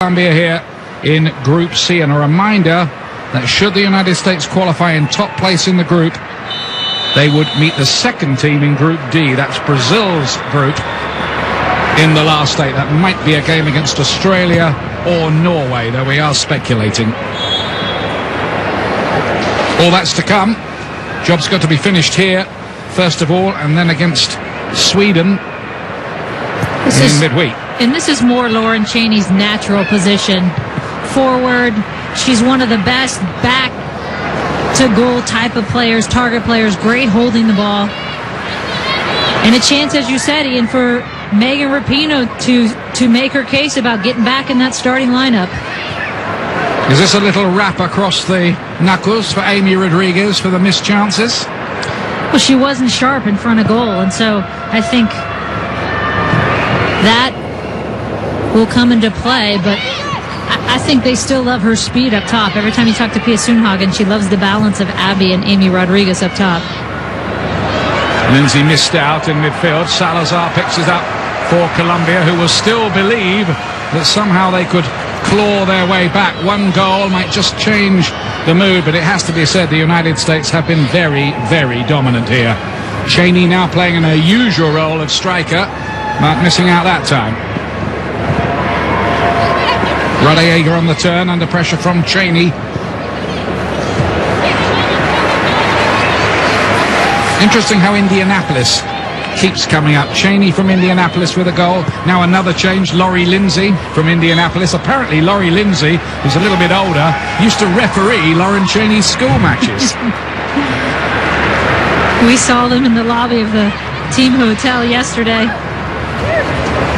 Colombia here in Group C, and a reminder that should the United States qualify in top place in the group, they would meet the second team in Group D. That's Brazil's group in the last eight. That might be a game against Australia or Norway, though we are speculating. All that's to come. Job's got to be finished here first of all, and then against Sweden in midweek. And this is more Lauren Cheney's natural position. Forward, she's one of the best back-to-goal type of players, target players, great holding the ball. And a chance, as you said, Ian, for Megan Rapinoe to make her case about getting back in that starting lineup. Is this a little rap across the knuckles for Amy Rodriguez for the missed chances? Well, she wasn't sharp in front of goal, and so I think that will come into play, but I think they still love her speed up top. Every time you talk to Pia Sundhagen, she loves the balance of Abby and Amy Rodriguez up top. Lindsay missed out in midfield. Salazar picks it up for Colombia, who will still believe that somehow they could claw their way back. One goal might just change the mood, but it has to be said the United States have been very, very dominant here. Cheney now playing in her usual role of striker, but missing out that time. Rodriguez on the turn, under pressure from Cheney. Interesting how Indianapolis keeps coming up. Cheney from Indianapolis with a goal. Now another change, Laurie Lindsay from Indianapolis. Apparently Laurie Lindsay, who's a little bit older, used to referee Lauren Cheney's school matches. We saw them in the lobby of the team hotel yesterday,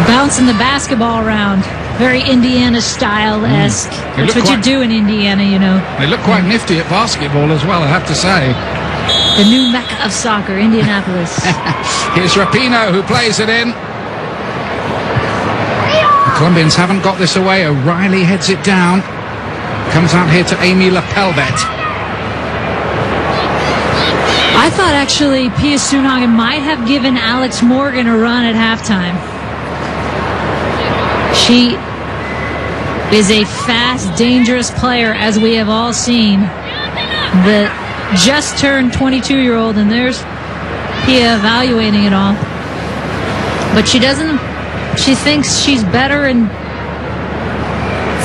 bouncing the basketball around. Very Indiana style-esque. That's what you do in Indiana, you know. They look quite nifty at basketball as well, I have to say. The new mecca of soccer, Indianapolis. Here's Rapinoe, who plays it in. The Colombians haven't got this away. O'Reilly heads it down. Comes out here to Amy Lepelvet. I thought actually Pia Sundhagen might have given Alex Morgan a run at halftime. She is a fast, dangerous player, as we have all seen. The just turned 22-year-old, and there's Pia evaluating it all. But she thinks she's better in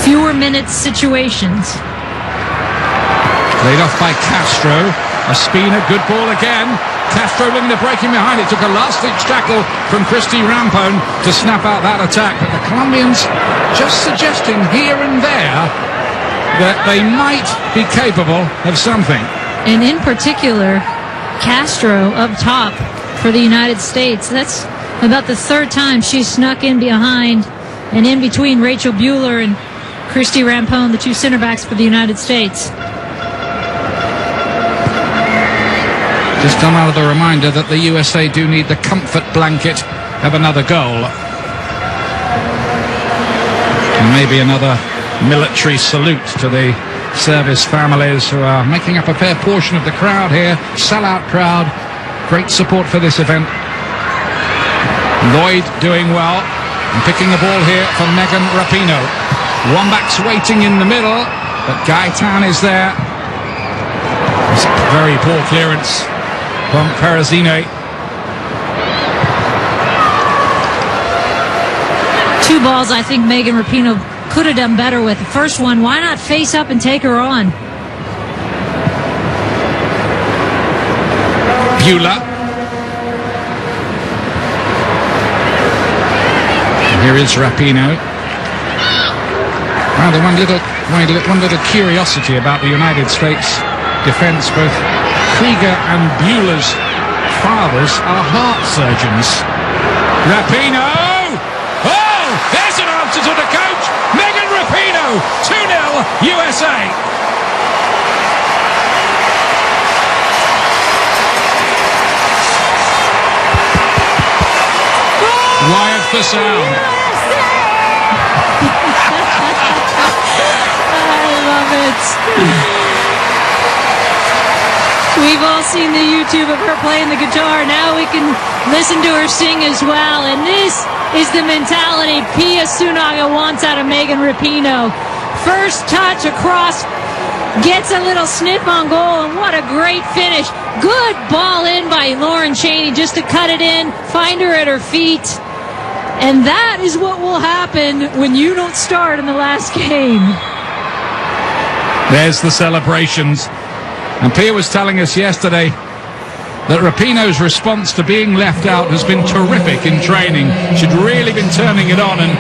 fewer minutes situations. Laid off by Castro. Espina, good ball again. Castro looking to break him behind. It took a last-ditch tackle from Christy Rampone to snap out that attack. But the Colombians just suggesting here and there that they might be capable of something. And in particular, Castro up top for the United States. That's about the third time she snuck in behind and in between Rachel Bueller and Christy Rampone, the two center backs for the United States. Just another reminder that the USA do need the comfort blanket of another goal. And maybe another military salute to the service families who are making up a fair portion of the crowd here. Sellout crowd. Great support for this event. Lloyd doing well and picking the ball here for Megan Rapinoe. Wombats waiting in the middle, but Gaetan is there. It's a very poor clearance from Perazine. Two balls I think Megan Rapinoe could have done better with. The first one, why not face up and take her on? Bueller. Here is Rapinoe. Rather one little curiosity about the United States defense. Both Krieger and Bueller's fathers are heart surgeons. Rapinoe! Oh! There's an answer to the coach! Megan Rapinoe! 2-0 USA! Wired for sound. I love it. We've all seen the YouTube of her playing the guitar. Now we can listen to her sing as well. And this is the mentality Pia Sundhage wants out of Megan Rapinoe. First touch across, gets a little sniff on goal, and what a great finish. Good ball in by Lauren Cheney just to cut it in, find her at her feet. And that is what will happen when you don't start in the last game. There's the celebrations. And Pia was telling us yesterday that Rapinoe's response to being left out has been terrific in training. She'd really been turning it on and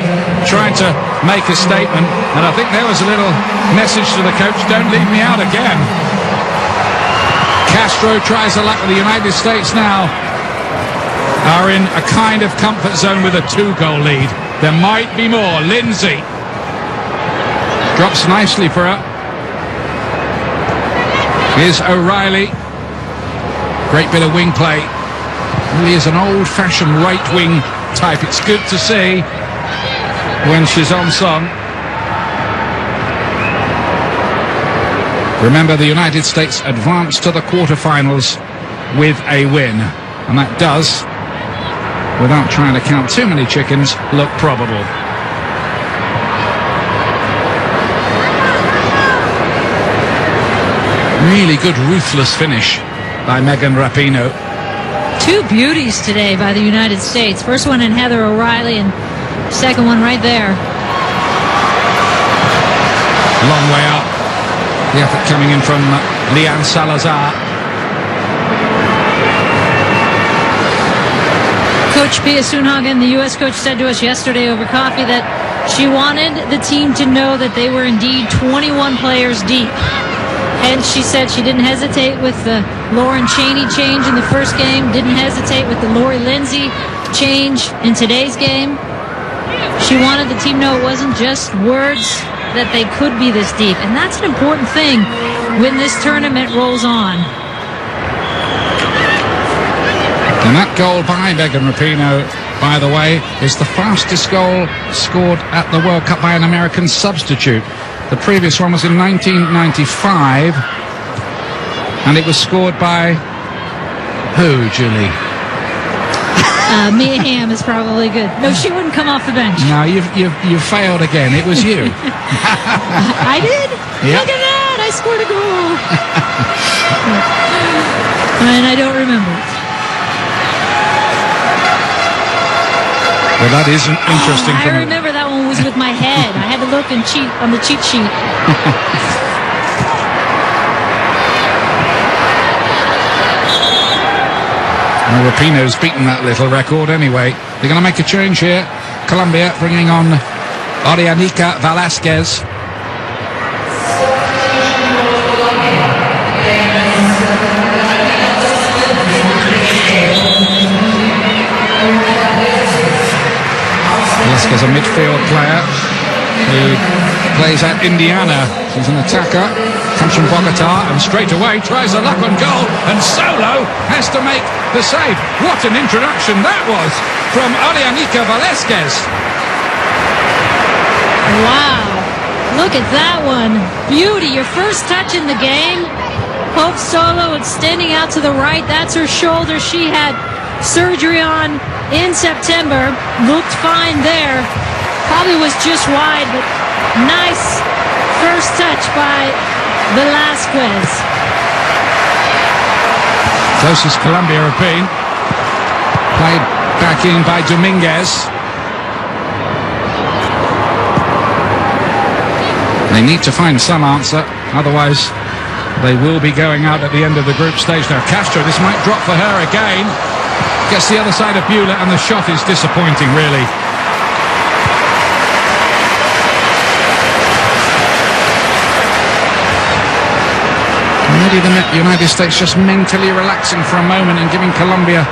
trying to make a statement. And I think there was a little message to the coach, don't leave me out again. Castro tries her luck with the United States now. Are in a kind of comfort zone with a 2-goal lead. There might be more. Lindsay drops nicely for her. Here's O'Reilly. Great bit of wing play. Really is an old-fashioned right wing type. It's good to see when she's on song. Remember, the United States advanced to the quarterfinals with a win. And that does, without trying to count too many chickens, look probable. Really good ruthless finish by Megan Rapinoe. 2 beauties today by the United States. First one in Heather O'Reilly, and second one right there. Long way up. The effort coming in from Leanne Salazar. Coach Pia Sundhage, the U.S. coach, said to us yesterday over coffee that she wanted the team to know that they were indeed 21 players deep. And she said she didn't hesitate with the Lauren Cheney change in the first game, didn't hesitate with the Lori Lindsay change in today's game. She wanted the team to know it wasn't just words, that they could be this deep. And that's an important thing when this tournament rolls on. And that goal by Megan Rapinoe, by the way, is the fastest goal scored at the World Cup by an American substitute. The previous one was in 1995, and it was scored by who, Julie? Mia Hamm is probably good. No, she wouldn't come off the bench. No, you've failed again. It was you. I did? Yep. Look at that! I scored a goal. And I don't remember it. Well, that is interesting. I remember that one was with my head. I had to look and cheat on the cheat sheet. Well, Rapinoe's beaten that little record anyway. They're going to make a change here. Colombia bringing on Orianica Velasquez. Velasquez, a midfield player who plays at Indiana. She's an attacker, comes from Bogota, and straight away tries a luck on goal, and Solo has to make the save. What an introduction that was from Orianica Velasquez. Wow, look at that one. Beauty, your first touch in the game. Hope Solo extending out to the right. That's her shoulder. She had surgery on in September. Looked fine there. Probably was just wide, but nice first touch by Velasquez. Closest Colombia have been. Played back in by Dominguez. They need to find some answer, otherwise they will be going out at the end of the group stage. Now Castro, this might drop for her again. Gets the other side of Beulah, and the shot is disappointing, really. Maybe the United States just mentally relaxing for a moment and giving Colombia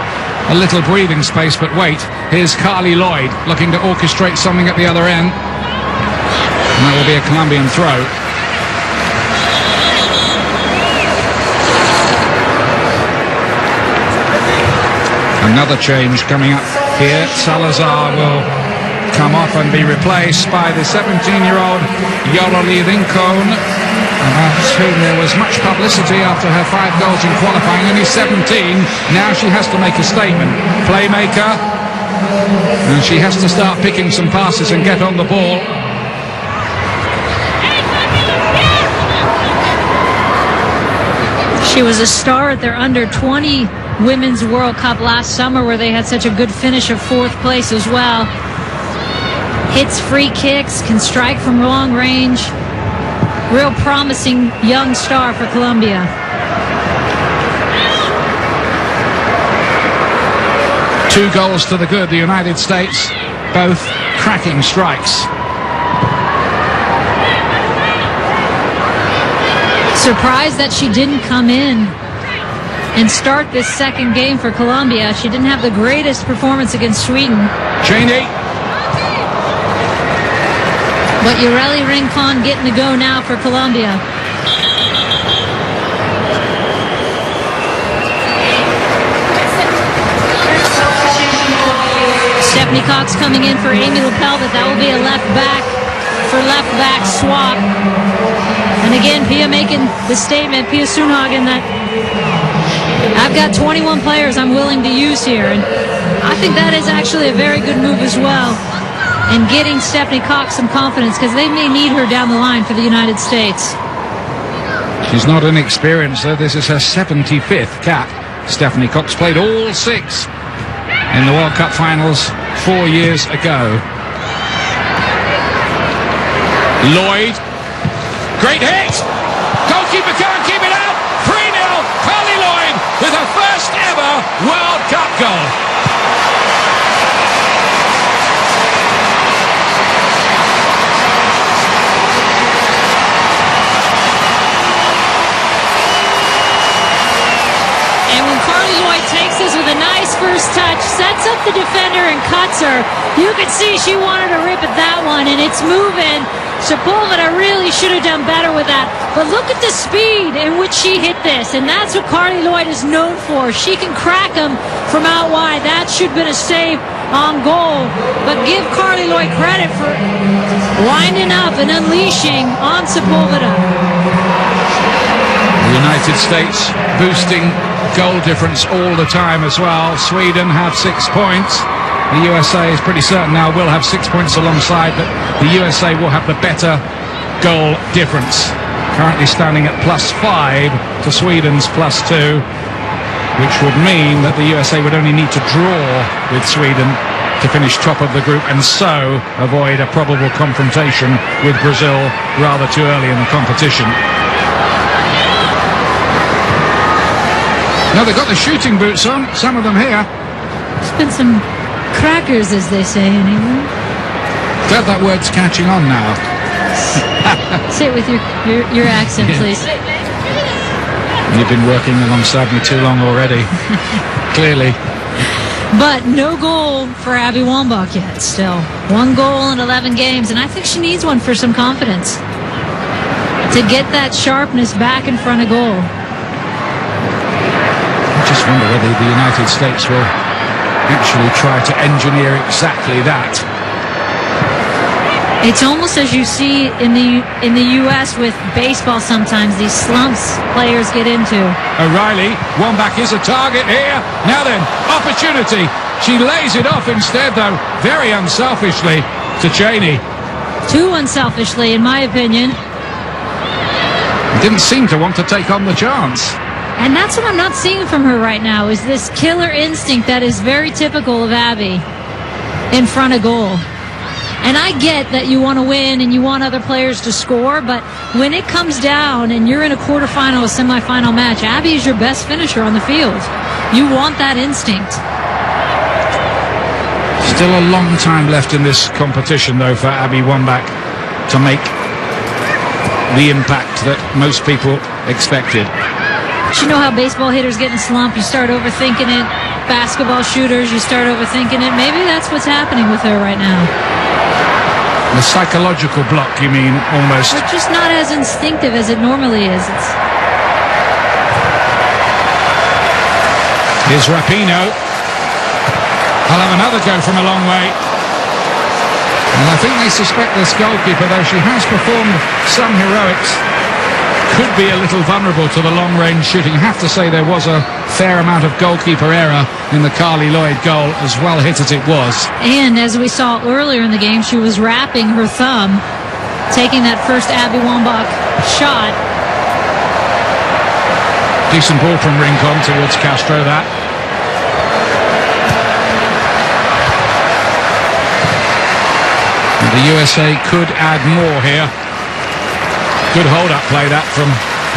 a little breathing space, but wait, here's Carly Lloyd looking to orchestrate something at the other end. And that will be a Colombian throw. Another change coming up here. Salazar will come off and be replaced by the 17-year-old Yoroli Rincon. about whom there was much publicity after her 5 goals in qualifying, only 17. Now she has to make a statement. Playmaker, and she has to start picking some passes and get on the ball. She was a star at their under-20 Women's World Cup last summer, where they had such a good finish of 4th place as well. Hits free kicks, can strike from long range. Real promising young star for Colombia. Two goals to the good, the United States, both cracking strikes. Surprised that she didn't come in and start this second game for Colombia. She didn't have the greatest performance against Sweden. Cheney. But Ureli Rincon getting to go now for Colombia. Stephanie Cox coming in for Amy Lapel, but that will be a left back for left back swap. And again, Pia making the statement, Pia Sundhagen, that I've got 21 players I'm willing to use here. And I think that is actually a very good move as well, in getting Stephanie Cox some confidence, because they may need her down the line for the United States. She's not inexperienced, though. This is her 75th cap. Stephanie Cox played all 6 in the World Cup finals 4 years ago. Lloyd. Great hit! Goalkeeper can't keep it out! 3-0! Carly Lloyd with her first ever World Cup goal. And when Carly Lloyd takes this with a nice first touch, sets up the defender and cuts her, you could see she wanted to rip at that one, and it's moving. Sepulveda really should have done better with that. But look at the speed in which she hit this, and that's what Carly Lloyd is known for. She can crack them from out wide. That should have been a save on goal. But give Carly Lloyd credit for winding up and unleashing on Sepulveda. The United States boosting goal difference all the time as well. Sweden have 6 points. The USA is pretty certain now will have 6 points alongside, but the USA will have the better goal difference. Currently standing at +5 to Sweden's +2, which would mean that the USA would only need to draw with Sweden to finish top of the group, and so avoid a probable confrontation with Brazil rather too early in the competition. Now they've got the shooting boots on, some of them here. There's been some crackers, as they say in England. Glad that word's catching on now. Say it with your accent, please. You've been working alongside me too long already. Clearly. But no goal for Abby Wambach yet, still. 1 goal in 11 games, and I think she needs one for some confidence, to get that sharpness back in front of goal. I just wonder whether the United States will actually try to engineer exactly that. It's almost as you see in the U.S. with baseball sometimes, these slumps players get into. O'Reilly, Wambach is a target here. Now then, opportunity. She lays it off instead, though, very unselfishly, to Cheney. Too unselfishly, in my opinion. Didn't seem to want to take on the chance. And that's what I'm not seeing from her right now, is this killer instinct that is very typical of Abby in front of goal. And I get that you want to win and you want other players to score, but when it comes down and you're in a quarterfinal or semifinal match, Abby is your best finisher on the field. You want that instinct. Still a long time left in this competition, though, for Abby Wambach to make the impact that most people expected. You know how baseball hitters get in slump, you start overthinking it. Basketball shooters, you start overthinking it. Maybe that's what's happening with her right now. The psychological block, you mean, almost? Or just not as instinctive as it normally is. Here's Rapinoe. I'll have another go from a long way. And I think they suspect this goalkeeper, though she has performed some heroics could be a little vulnerable to the long-range shooting. I have to say there was a fair amount of goalkeeper error in the Lloyd goal, as well hit as it was. And as we saw earlier in the game, she was wrapping her thumb, taking that first Abby Wambach shot. Decent ball from Rincon towards Castro, that. And the USA could add more here. Good hold-up play that from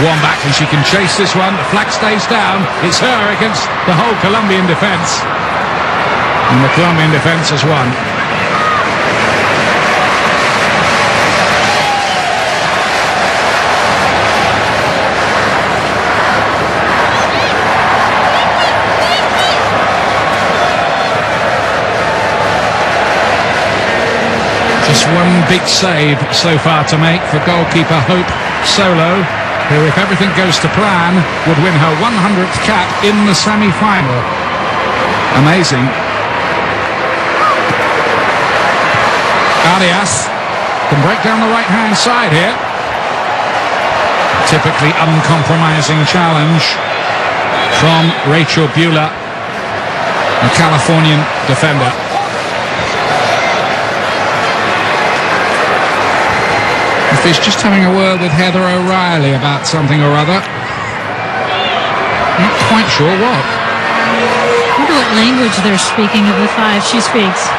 Wambach, and she can chase this one. The flag stays down. It's her against the whole Colombian defence. And the Colombian defence has won. Just one big save so far to make for goalkeeper Hope Solo, who, if everything goes to plan, would win her 100th cap in the semi-final. Amazing. Arias can break down the right-hand side here. Typically uncompromising challenge from Rachel Buehler, a Californian defender. He's just having a word with Heather O'Reilly about something or other. Not quite sure what. I wonder what language they're speaking of the five she speaks.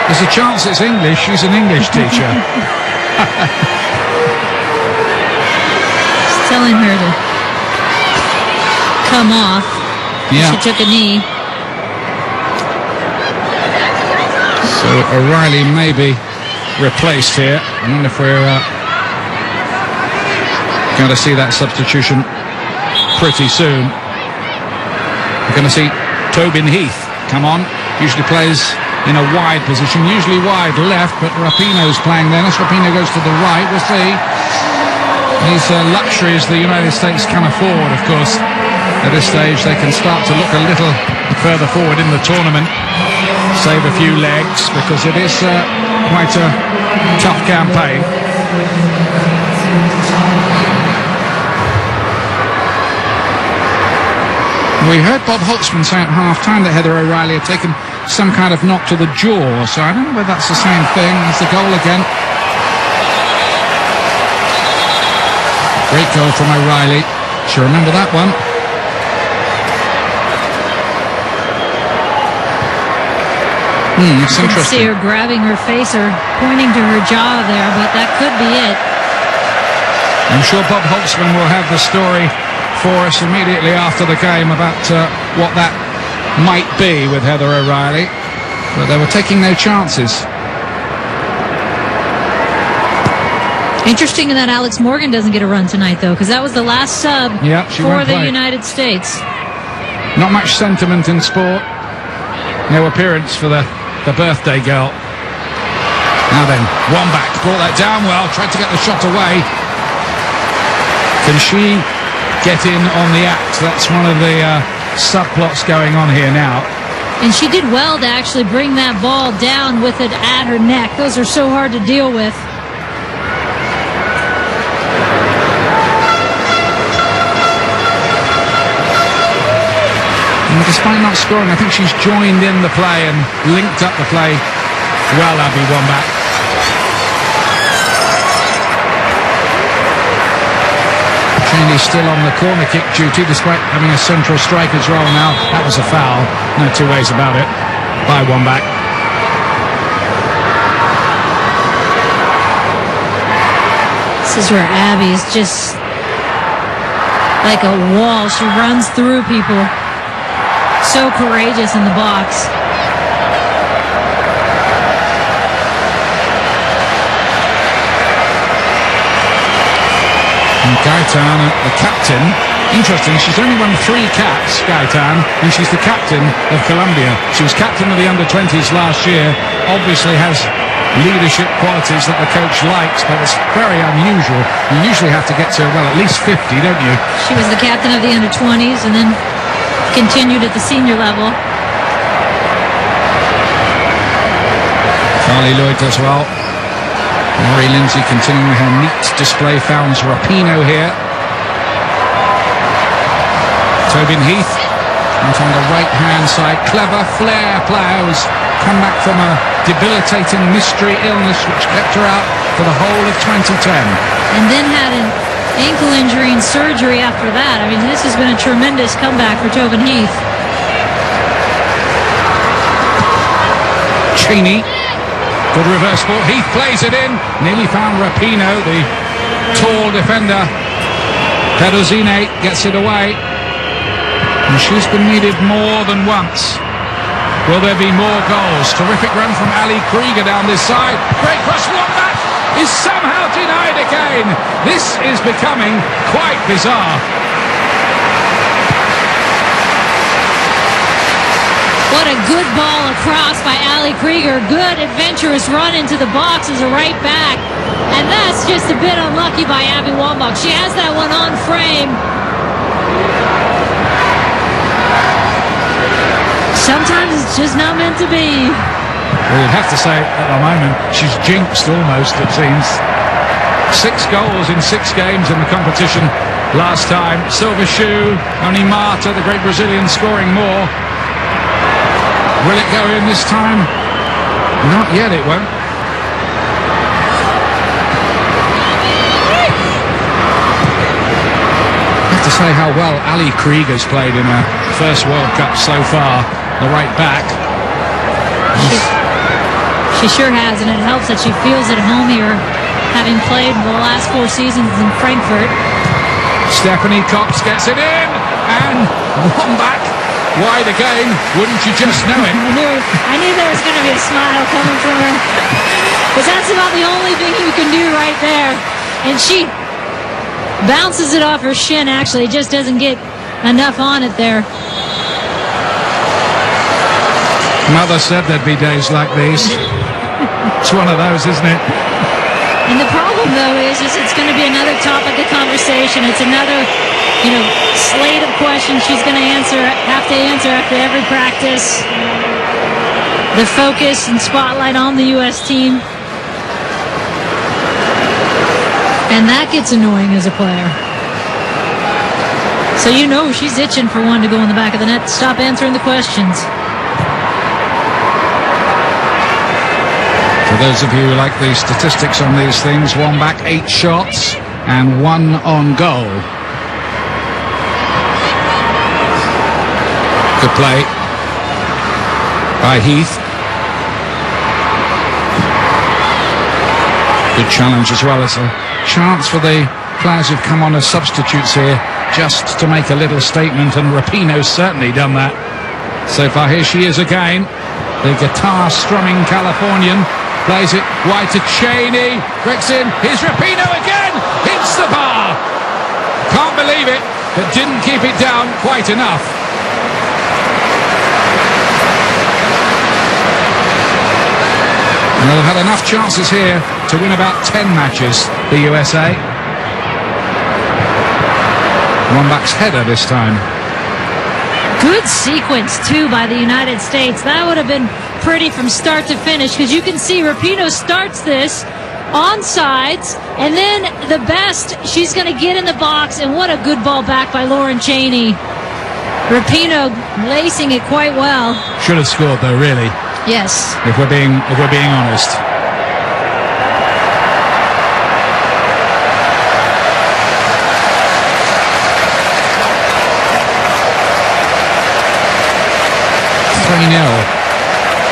There's a chance it's English. She's an English teacher. He's telling her to come off. Yeah. She took a knee. So O'Reilly may be replaced here. I wonder if we're going to see that substitution pretty soon. We're going to see Tobin Heath come on. Usually plays in a wide position, usually wide left, but Rapinoe's playing there. Unless Rapinoe goes to the right, we'll see. These luxuries the United States can afford, of course. At this stage, they can start to look a little further forward in the tournament, save a few legs, because it is quite a tough campaign. We heard Bob Holtzman say at half-time that Heather O'Reilly had taken some kind of knock to the jaw, so I don't know whether that's the same thing. There's the goal again. Great goal from O'Reilly. She'll remember that one. It's you can interesting. see her grabbing her face or pointing to her jaw there, but that could be it. I'm sure Bob Holtzman will have the story for us immediately after the game about what that might be with Heather O'Reilly. But they were taking no chances. Interesting that Alex Morgan doesn't get a run tonight, though, because that was the last sub for the United States. Not much sentiment in sport. No appearance for the birthday girl. Now then, Wambach brought that down well, tried to get the shot away. Can she get in on the act? That's one of the subplots going on here now. And she did well to actually bring that ball down with it at her neck. Those are so hard to deal with. And despite not scoring, I think she's joined in the play and linked up the play well, Abby Wambach. Cheney's still on the corner kick duty despite having a central striker's role now. That was a foul, no two ways about it, by Wambach. This is where Abby is just like a wall. She runs through people. So courageous in the box. And Gaetan, the captain, interesting, she's only won 3 caps, Gaetan, and she's the captain of Colombia. She was captain of the under-20s last year, obviously has leadership qualities that the coach likes, but it's very unusual. You usually have to get to, well, at least 50, don't you? She was the captain of the under-20s and then continued at the senior level. Lloyd does well. Maury Lindsay continuing her neat display, founds Rapinoe here. Tobin Heath went on the right-hand side. Clever flair plows. Come back from a debilitating mystery illness which kept her out for the whole of 2010. And then had an ankle injury and surgery after that. I mean, this has been a tremendous comeback for Tobin Heath. Cheney. Good reverse ball. Heath plays it in. Nearly found Rapinoe, the tall defender. Peruzine gets it away. And she's been needed more than once. Will there be more goals? Terrific run from Ali Krieger down this side. Great cross. Wombat is somehow denied again. This is becoming quite bizarre. What a good ball across by Ali Krieger. Good adventurous run into the box as a right back. And that's just a bit unlucky by Abby Wambach. She has that one on frame. Sometimes it's just not meant to be. Well, you'd have to say at the moment she's jinxed almost, it seems. 6 goals in 6 games in the competition last time. Silver shoe, only Marta, the great Brazilian, scoring more. Will it go in this time? Not yet, it won't. I have to say how well Ali Krieger's played in her first World Cup so far. The right back. She sure has, and it helps that she feels at home here, having played the last 4 seasons in Frankfurt. Stephanie Cox gets it in, and one back, wide again. Wouldn't you just know it? I knew there was going to be a smile coming from her, because that's about the only thing you can do right there. And she bounces it off her shin, actually. It just doesn't get enough on it there. Mother said there'd be days like these. It's one of those, isn't it? And the problem, though, is it's going to be another topic of conversation. It's another, slate of questions she's going to have to answer after every practice. The focus and spotlight on the U.S. team. And that gets annoying as a player. So she's itching for one to go in the back of the net to stop answering the questions. For those of you who like the statistics on these things, Wambach 8 shots and 1 on goal. Good play by Heath. Good challenge as well as a chance for the players who've come on as substitutes here just to make a little statement, and Rapinoe's certainly done that. So far, here she is again, the guitar-strumming Californian. Plays it wide to Cheney, breaks in, here's Rapinoe again, hits the bar. Can't believe it, but didn't keep it down quite enough. And they've had enough chances here to win about 10 matches, the USA. Wambach's header this time. Good sequence, too, by the United States. That would have been pretty from start to finish, because you can see Rapinoe starts this on sides, and then the best, she's going to get in the box, and what a good ball back by Lauren Cheney. Rapinoe lacing it quite well. Should have scored, though, really. Yes. If we're being honest.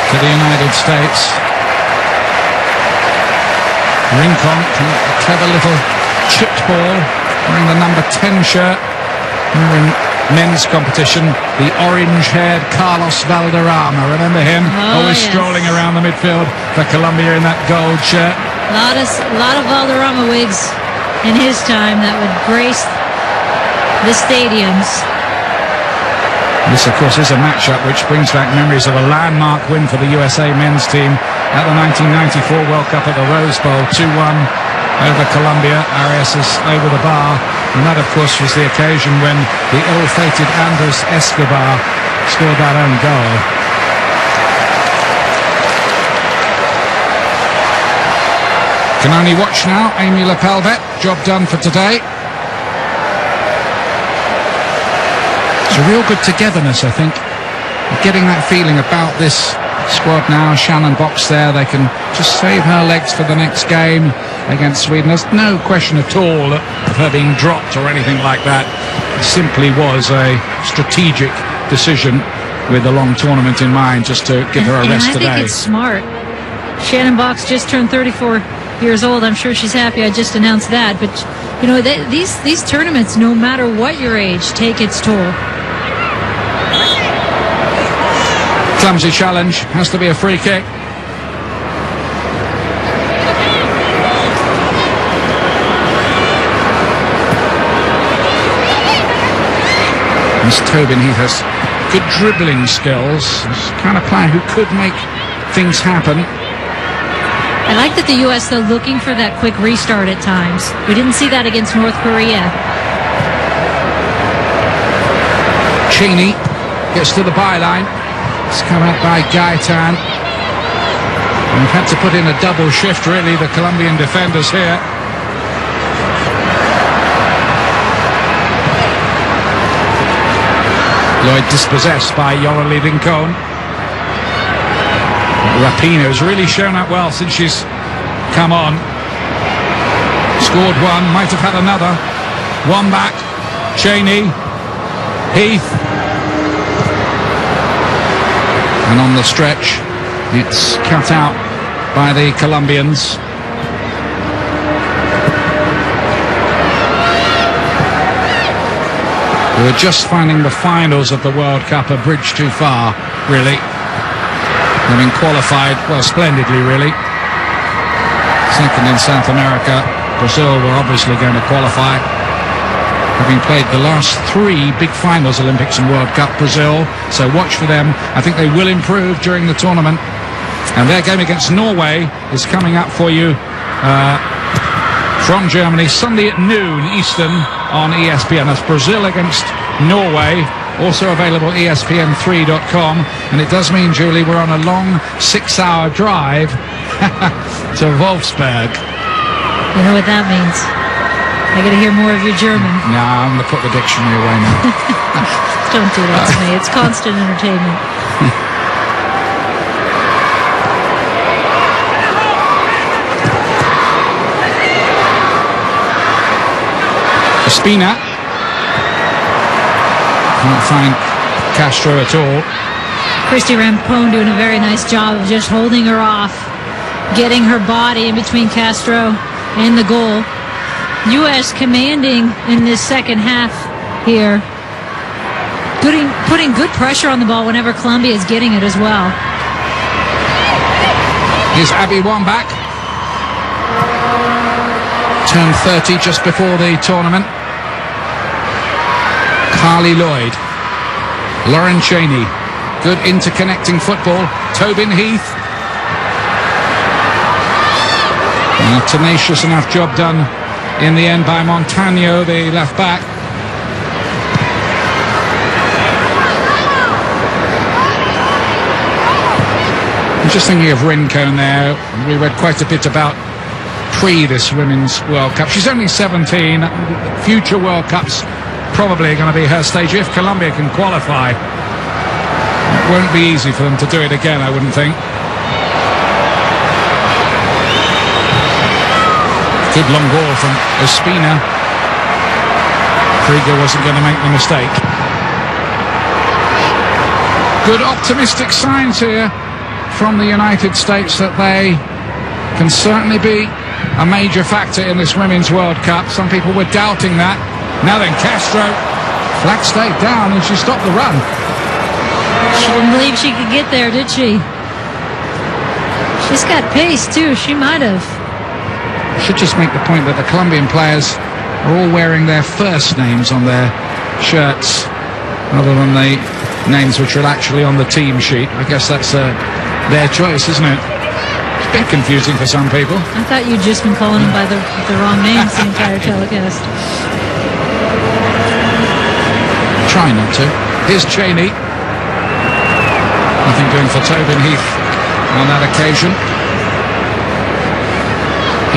To the United States. Rincon, a clever little chipped ball, wearing the number 10 shirt. We're in men's competition, the orange-haired Carlos Valderrama. Remember him? Always strolling around the midfield for Colombia in that gold shirt. A lot of Valderrama wigs in his time that would grace the stadiums. This, of course, is a matchup which brings back memories of a landmark win for the USA men's team at the 1994 World Cup at the Rose Bowl, 2-1 over Colombia. Arias is over the bar, and that, of course, was the occasion when the ill-fated Andres Escobar scored that own goal. Can only watch now. Amy Lepelvet, job done for today. It's a real good togetherness, I think. Getting that feeling about this squad now. Shannon Box there, they can just save her legs for the next game against Sweden. There's no question at all of her being dropped or anything like that. It simply was a strategic decision with the long tournament in mind, just to give her a rest today. I think it's smart. Shannon Box just turned 34 years old. I'm sure she's happy I just announced that. But, you know, these tournaments, no matter what your age, take its toll. Clumsy challenge, has to be a free kick. Miss Tobin Heath has good dribbling skills. He's the kind of player who could make things happen. I like that the U.S., though, looking for that quick restart at times. We didn't see that against North Korea. Cheney gets to the byline. It's come out by Gaetan. And we've had to put in a double shift, really, the Colombian defenders here. Lloyd dispossessed by Yorali Rincon. Rapinoe has really shown up well since she's come on. Scored one, might have had another. One back. Cheney. Heath. And on the stretch, it's cut out by the Colombians. We were just finding the finals of the World Cup a bridge too far, really. Having qualified, well, splendidly, really. Second in South America. Brazil were obviously going to qualify. Having played the last three big finals, Olympics and World Cup, Brazil. So watch for them. I think they will improve during the tournament. And their game against Norway is coming up for you from Germany, Sunday at noon Eastern on ESPN. That's Brazil against Norway. Also available ESPN3.com. And it does mean, Julie, we're on a long 6-hour drive to Wolfsburg. You know what that means. I got to hear more of your German. No, I'm going to put the dictionary away now. Don't do that to me. It's constant entertainment. Spina. Can't find Castro at all. Christy Rampone doing a very nice job of just holding her off, getting her body in between Castro and the goal. U.S. commanding in this second half here. Putting good pressure on the ball whenever Colombia is getting it as well. Here's Abby Wambach. Turned 30 just before the tournament. Carly Lloyd. Lauren Cheney. Good interconnecting football. Tobin Heath. And a tenacious enough job done in the end by Montano, the left back. I'm just thinking of Rincon there. We read quite a bit about this Women's World Cup. She's only 17. Future World Cups probably going to be her stage if Colombia can qualify. It won't be easy for them to do it again, I wouldn't think. Good long ball from Ospina. Krieger wasn't going to make the mistake. Good optimistic signs here from the United States that they can certainly be a major factor in this Women's World Cup. Some people were doubting that. Now then, Castro. Flag stayed down and she stopped the run. She didn't believe she could get there, did she? She's got pace, too. She might have. Should just make the point that the Colombian players are all wearing their first names on their shirts rather than the names which are actually on the team sheet. I guess that's their choice, isn't it? It's a bit confusing for some people. I thought you'd just been calling them by the wrong names the entire telecast. Try not to. Here's Cheney. Nothing doing for Tobin Heath on that occasion.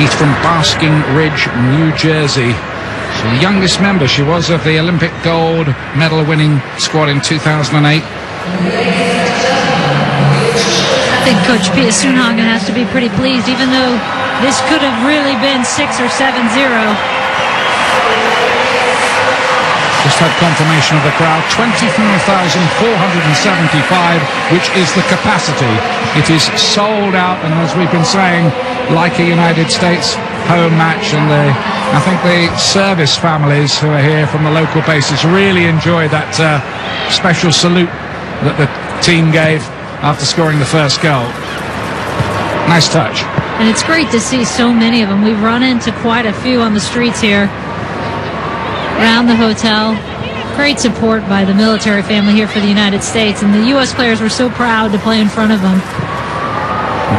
He's from Basking Ridge, New Jersey. She's the youngest member. She was of the Olympic gold medal winning squad in 2008. I think Coach Pia Sundhagen has to be pretty pleased, even though this could have really been 6 or 7-0. Just had confirmation of the crowd, 24,475, which is the capacity. It is sold out, and as we've been saying, like a United States home match, and I think the service families who are here from the local bases really enjoyed that special salute that the team gave after scoring the first goal. Nice touch. And it's great to see so many of them. We've run into quite a few on the streets here around the hotel. Great support by the military family here for the United States, and the U.S. players were so proud to play in front of them.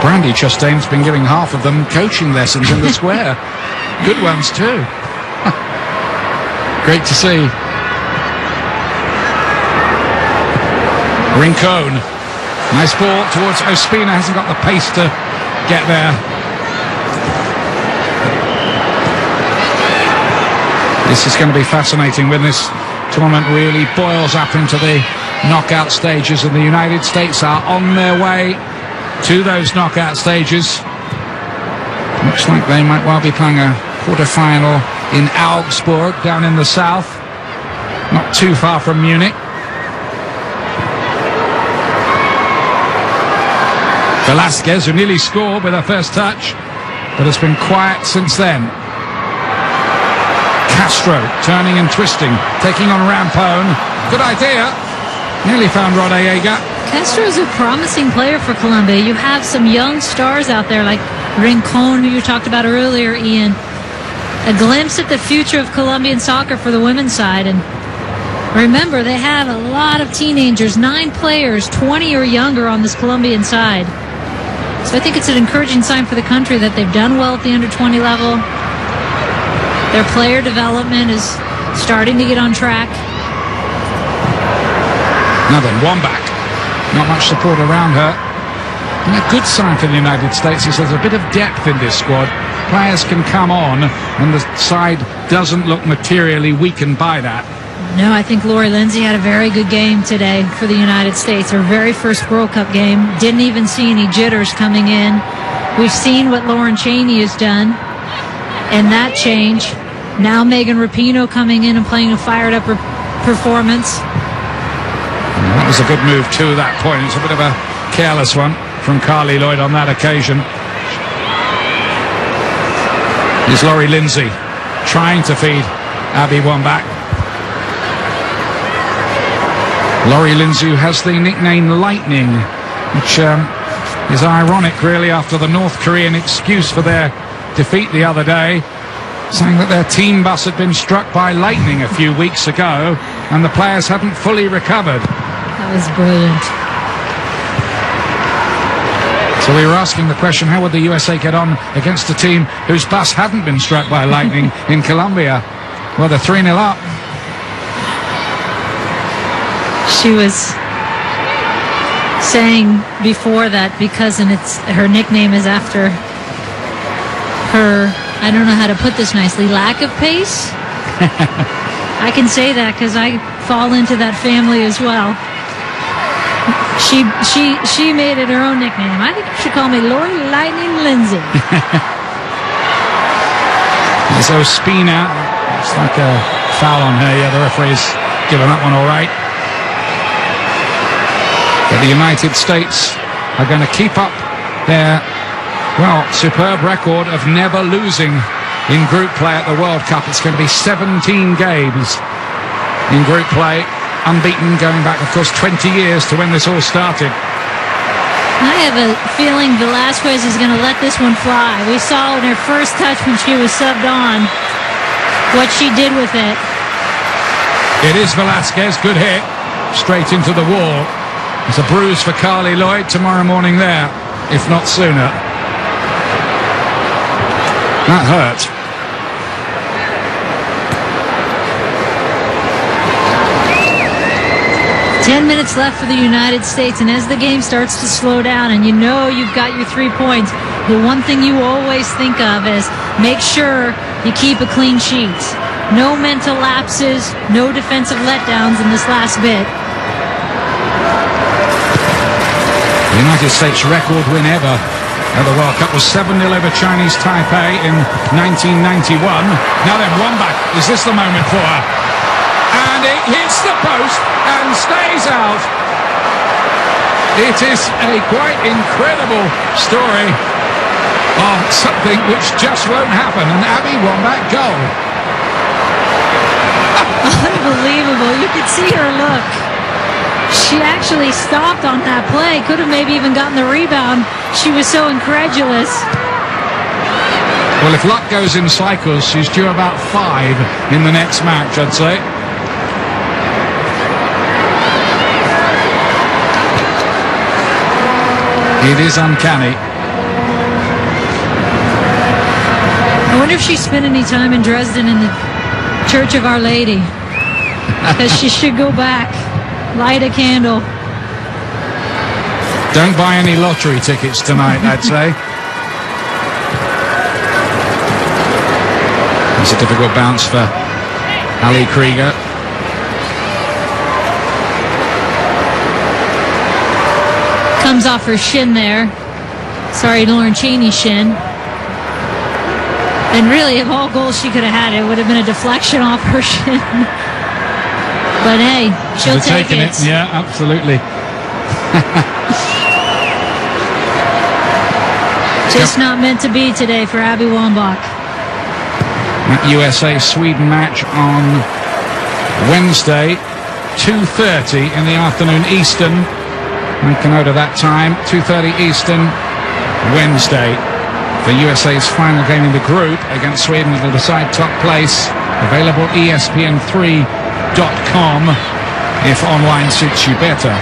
Brandy Chastain's been giving half of them coaching lessons in the square. Good ones too. Great to see. Rincon. Nice ball towards Ospina. Hasn't got the pace to get there. This is going to be fascinating when this tournament really boils up into the knockout stages, and the United States are on their way to those knockout stages. Looks like they might well be playing a quarter-final in Augsburg, down in the south, not too far from Munich. Velasquez, who nearly scored with her first touch, but has been quiet since then. Castro turning and twisting, taking on Rampone. Good idea. Nearly found Rodallega. Castro is a promising player for Colombia. You have some young stars out there like Rincon, who you talked about earlier, Ian. A glimpse at the future of Colombian soccer for the women's side. And remember, they have a lot of teenagers, 9 players, 20 or younger on this Colombian side. So I think it's an encouraging sign for the country that they've done well at the under-20 level. Their player development is starting to get on track. Now then, one back. Not much support around her. And a good sign for the United States is there's a bit of depth in this squad. Players can come on, and the side doesn't look materially weakened by that. No, I think Lori Lindsay had a very good game today for the United States. Her very first World Cup game. Didn't even see any jitters coming in. We've seen what Lauren Cheney has done, and that change. Now Megan Rapinoe coming in and playing a fired-up performance. That was a good move to that point. It's a bit of a careless one from Carly Lloyd on that occasion. Here's Lori Lindsay trying to feed Abby Wambach. Lori Lindsay, who has the nickname Lightning, which is ironic really after the North Korean excuse for their defeat the other day, saying that their team bus had been struck by lightning a few weeks ago and the players hadn't fully recovered. That was brilliant. So we were asking the question, how would the USA get on against a team whose bus hadn't been struck by lightning in Colombia? Well, they're 3-0 up. She was saying before that, because her nickname is after her, I don't know how to put this nicely, lack of pace. I can say that because I fall into that family as well. She made it her own nickname. I think you should call me Lori Lightning Lindsay. There's Ospina. It's like a foul on her. Yeah, the referee's given that one all right. But the United States are going to keep up their, well, superb record of never losing in group play at the World Cup. It's going to be 17 games in group play, unbeaten, going back, of course, 20 years to when this all started. I have a feeling Velasquez is going to let this one fly. We saw in her first touch when she was subbed on what she did with it. It is Velasquez. Good hit. Straight into the wall. There's a bruise for Carly Lloyd tomorrow morning there, if not sooner. That hurt. Ten minutes left for the United States, and as the game starts to slow down and you know you've got your 3 points, the one thing you always think of is make sure you keep a clean sheet. No mental lapses, no defensive letdowns in this last bit. The United States record win ever at the World Cup was 7-0 over Chinese Taipei in 1991. Now then, Wambach, is this the moment for her? And it hits the post and stays out. It is a quite incredible story of something which just won't happen. An Abby Wambach goal. Unbelievable. You could see her look. She actually stopped on that play. Could have maybe even gotten the rebound. She was so incredulous. Well, if luck goes in cycles, she's due about 5 in the next match, I'd say. It is uncanny. I wonder if she spent any time in Dresden in the Church of Our Lady. Because she should go back, light a candle. Don't buy any lottery tickets tonight, I'd say. It's a difficult bounce for Ali Krieger. Comes off her shin there. Sorry, Lauren Cheney's shin. And really, of all goals she could have had, it would have been a deflection off her shin. But hey, she'll take it. Yeah, absolutely. Just not meant to be today for Abby Wambach. That USA-Sweden match on Wednesday, 2:30 in the afternoon Eastern. Make a note of that time, 2:30 Eastern, Wednesday. The USA's final game in the group against Sweden will decide top place. Available ESPN3.com if online suits you better.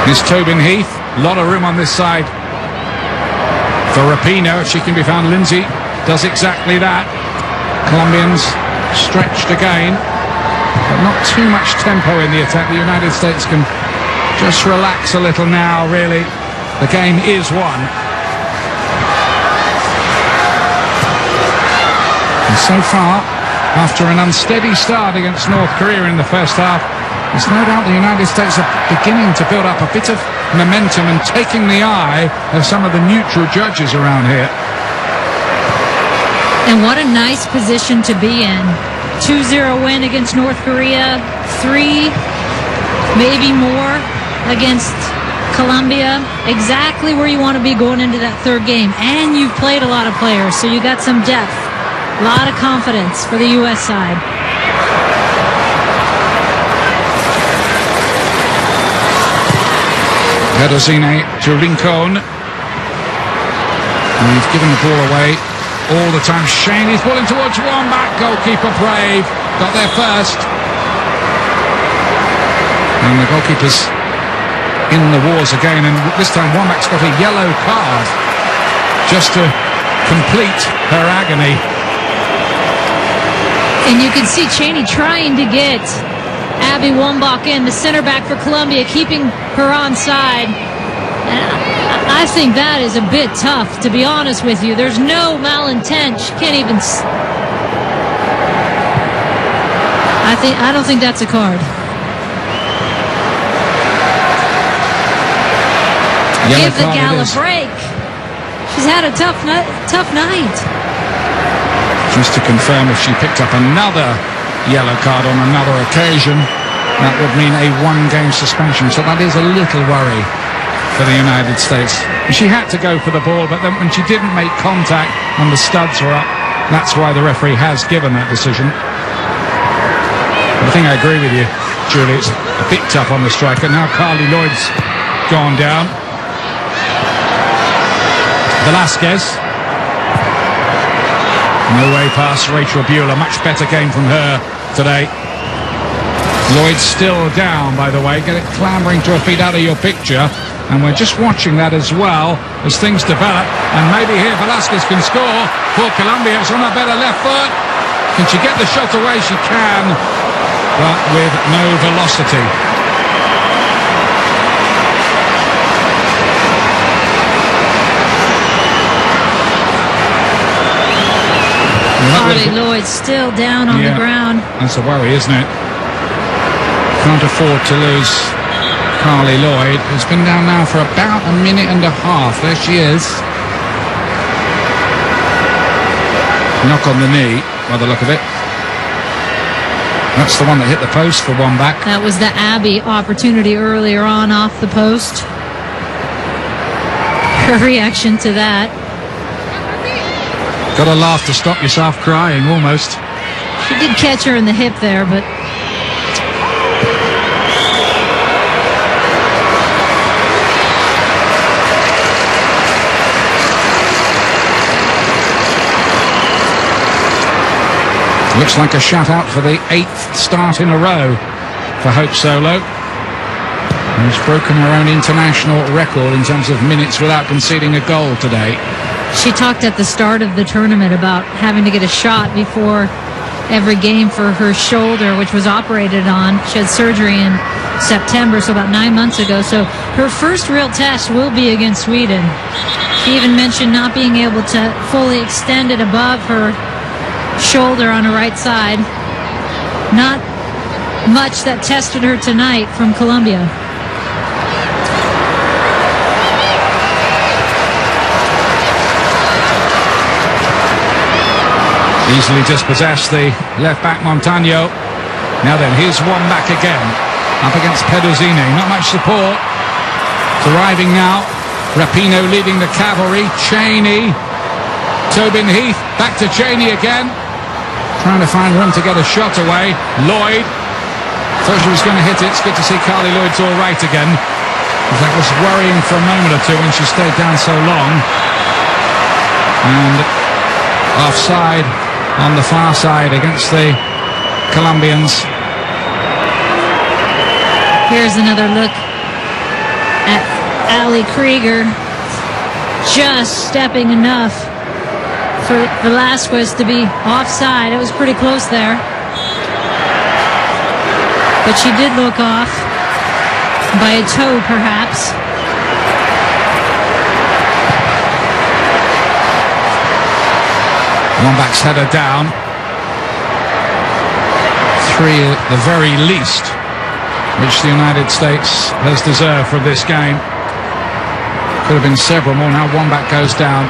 Here's Tobin Heath. A lot of room on this side for Rapinoe if she can be found. Lindsay does exactly that. Colombians stretched again, but not too much tempo in the attack. The United States can just relax a little now, really. The game is won. And so far, after an unsteady start against North Korea in the first half, there's no doubt the United States are beginning to build up a bit of momentum and taking the eye of some of the neutral judges around here. And what a nice position to be in. 2-0 win against North Korea, 3, maybe more against Colombia. Exactly where you want to be going into that third game. And you've played a lot of players, so you got some depth. A lot of confidence for the U.S. side. Pedozine to Rincon. And he's given the ball away all the time. Shane, he's pulling towards Wambach. Goalkeeper brave. Got there first. And the goalkeeper's in the wars again. And this time Wambach's got a yellow card just to complete her agony. And you can see Cheney trying to get Abby Wambach in, the center back for Colombia, keeping her on side. I think that is a bit tough, to be honest with you. There's no malintent. She can't even... I don't think that's a card. Yellow Give the card gal a break. She's had a tough night. Just to confirm, if she picked up another yellow card on another occasion, that would mean a 1-game suspension. So that is a little worry for the United States. She had to go for the ball, but then when she didn't make contact and the studs were up, that's why the referee has given that decision. But I think I agree with you, Julie. It's a bit tough on the striker. Now Carly Lloyd's gone down. Velasquez. No way past Rachel Bueller. Much better game from her today. Lloyd still down, by the way. Get it clambering to her feet out of your picture. And we're just watching that as well as things develop. And maybe here Velasquez can score for Colombia. It's on a better left foot. Can she get the shot away? She can, but with no velocity. Lloyd still down on the ground. That's a worry, isn't it? Can't afford to lose Carly Lloyd, who's been down now for about a minute and a half. There she is. Knock on the knee, by the look of it. That's the one that hit the post for one back. That was the Abby opportunity earlier on off the post. Her reaction to that. Got to laugh to stop yourself crying, almost. She did catch her in the hip there, but... Looks like a shutout for the 8th start in a row for Hope Solo, who's broken her own international record in terms of minutes without conceding a goal today. She talked at the start of the tournament about having to get a shot before every game for her shoulder, which was operated on. She had surgery in September, so about 9 months ago. So her first real test will be against Sweden. She even mentioned not being able to fully extend it above her shoulder on her right side. Not much that tested her tonight from Colombia. Easily dispossessed, the left-back Montano. Now then, here's one back again. Up against Peduzini. Not much support. It's arriving now. Rapinoe leading the cavalry. Cheney. Tobin Heath. Back to Cheney again. Trying to find room to get a shot away. Lloyd. Thought she was going to hit it. It's good to see Carly Lloyd's all right again. That was worrying for a moment or two when she stayed down so long. And offside on the far side against the Colombians. Here's another look at Ali Krieger, just stepping enough for Velasquez to be offside. It was pretty close there, but she did look off by a toe, perhaps. One back's header down. 3 at the very least, which the United States has deserved from this game. Could have been several more. Now one back goes down.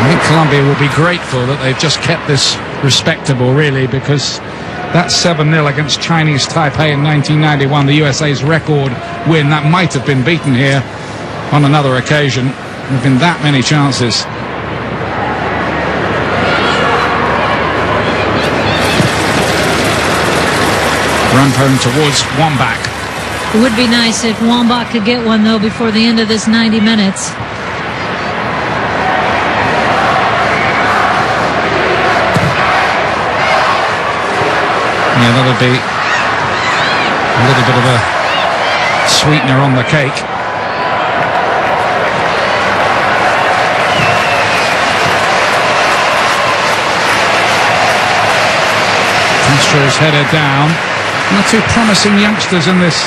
I think Colombia will be grateful that they've just kept this respectable, really, because that 7-0 against Chinese Taipei in 1991, the USA's record win, that might have been beaten here on another occasion. There have been that many chances. Run home towards Wambach. It would be nice if Wambach could get one, though, before the end of this 90 minutes. Yeah, that'll be a little bit of a sweetener on the cake. Castro's headed down. Not two promising youngsters in this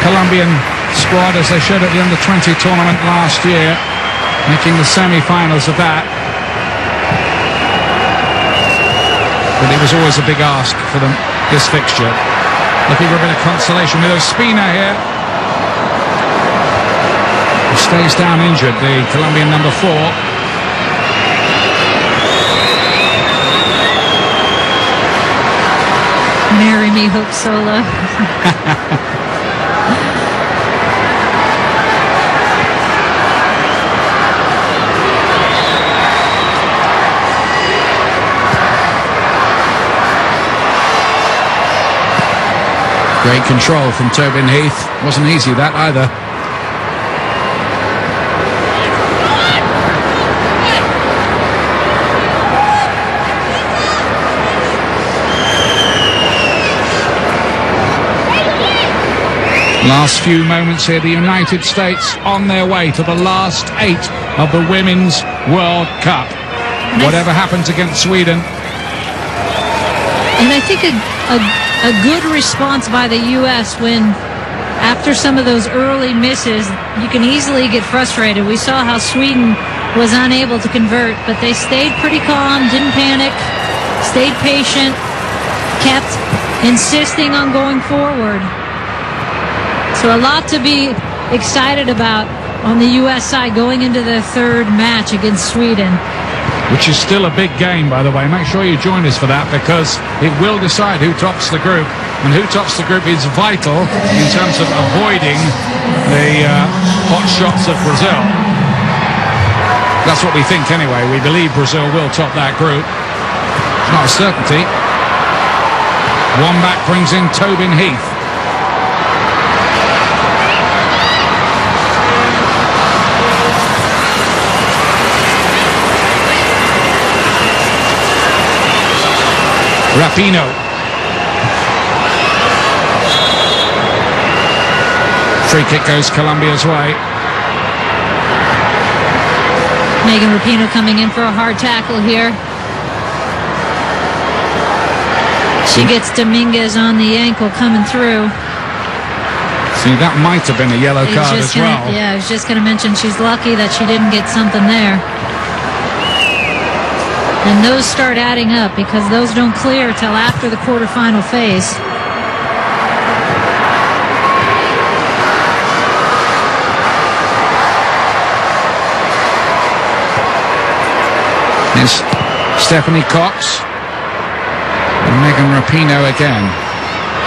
Colombian squad, as they showed at the Under-20 tournament last year, making the semi-finals of that. But it was always a big ask for them, this fixture. Looking for a bit of consolation with Ospina here, who stays down injured, the Colombian number 4. Marry me, Hope Solo. Great control from Tobin Heath. Wasn't easy, that either. Last few moments here, the United States on their way to the last 8 of the Women's World Cup. Whatever happens against Sweden, And I think a good response by the U.S. when, after some of those early misses, you can easily get frustrated. We saw how Sweden was unable to convert, but they stayed pretty calm, didn't panic, stayed patient, kept insisting on going forward. So a lot to be excited about on the U.S. side going into the third match against Sweden. Which is still a big game, by the way. Make sure you join us for that, because it will decide who tops the group. And who tops the group is vital in terms of avoiding the hot shots of Brazil. That's what we think anyway. We believe Brazil will top that group. It's not a certainty. One back brings in Tobin Heath. Rapinoe. Free kick goes Colombia's way. Megan Rapinoe coming in for a hard tackle here. She gets Dominguez on the ankle coming through. See, that might have been a yellow card as well. Yeah, I was just going to mention she's lucky that she didn't get something there. And those start adding up because those don't clear till after the quarterfinal phase. Here's Stephanie Cox and Megan Rapinoe again.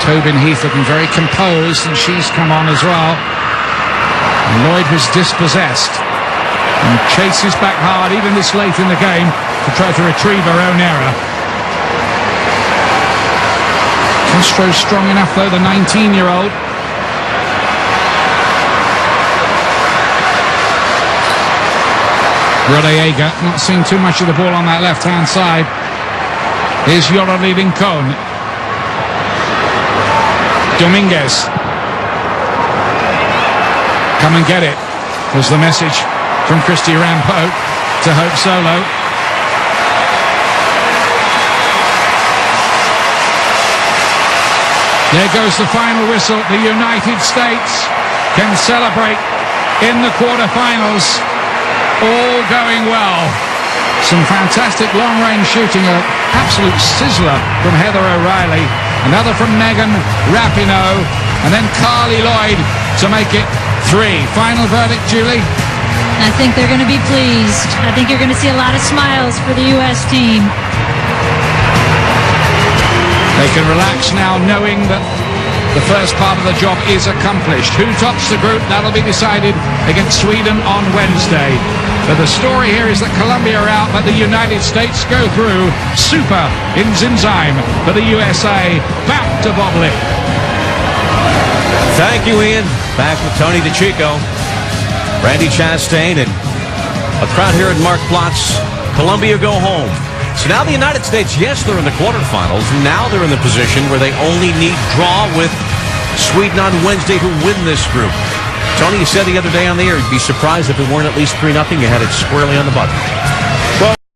Tobin Heath looking very composed, and she's come on as well. And Lloyd was dispossessed and chases back hard even this late in the game to try to retrieve her own error. Castro's strong enough though, the 19-year-old. Rodallega not seeing too much of the ball on that left-hand side. Here's Yoroli Lincoln. Dominguez. Come and get it was the message from Christy Rampeau to Hope Solo. There goes the final whistle. The United States can celebrate in the quarterfinals. All going well. Some fantastic long-range shooting, an absolute sizzler from Heather O'Reilly, another from Megan Rapinoe, and then Carly Lloyd to make it 3. Final verdict, Julie? I think they're going to be pleased. I think you're going to see a lot of smiles for the U.S. team. They can relax now knowing that the first part of the job is accomplished. Who tops the group? That'll be decided against Sweden on Wednesday. But the story here is that Colombia are out, but the United States go through. Super in Sinsheim for the USA. Back to Bob Lee. Thank you, Ian. Back with Tony DeChico, Randy Chastain, and a crowd here at Mark Plotz. Colombia go home. So now the United States, yes, they're in the quarterfinals. Now they're in the position where they only need draw with Sweden on Wednesday to win this group. Tony, you said the other day on the air you'd be surprised if it weren't at least 3-0. You had it squarely on the button.